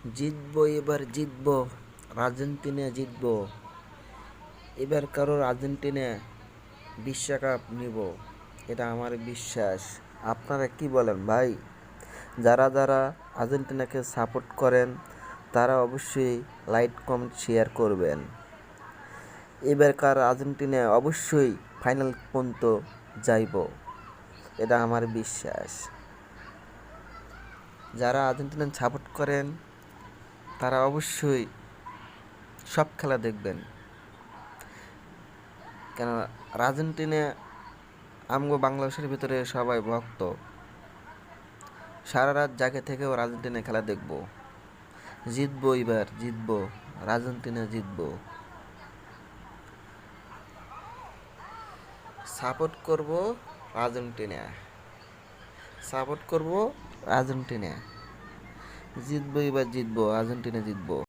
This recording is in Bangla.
জিতবো, এবার জিতবো, আর্জেন্টিনা জিতবো। এবার কারোর আর্জেন্টিনা বিশ্বকাপ নিব, এটা আমার বিশ্বাস। আপনারা কি বলেন ভাই? যারা যারা আর্জেন্টিনাকে সাপোর্ট করেন তারা অবশ্যই লাইক কমেন্ট শেয়ার করবেন। এবারকার আর্জেন্টিনা অবশ্যই ফাইনাল পর্যন্ত যাইব, এটা আমার বিশ্বাস। যারা আর্জেন্টিনা সাপোর্ট করেন তারা অবশ্যই সব খেলা দেখবেন, কেন আর্জেন্টিনা আমগো বাংলাদেশের ভিতরে সবাই ভক্ত। সারা রাত জাগে থেকেও আর্জেন্টিনা খেলা দেখবো। জিতবো, এবার জিতবো, আর্জেন্টিনা জিতবো। সাপোর্ট করব আর্জেন্টিনা, সাপোর্ট করব আর্জেন্টিনা। জিতবো, এবার জিতবো, আর্জেন্টিনা জিতবো।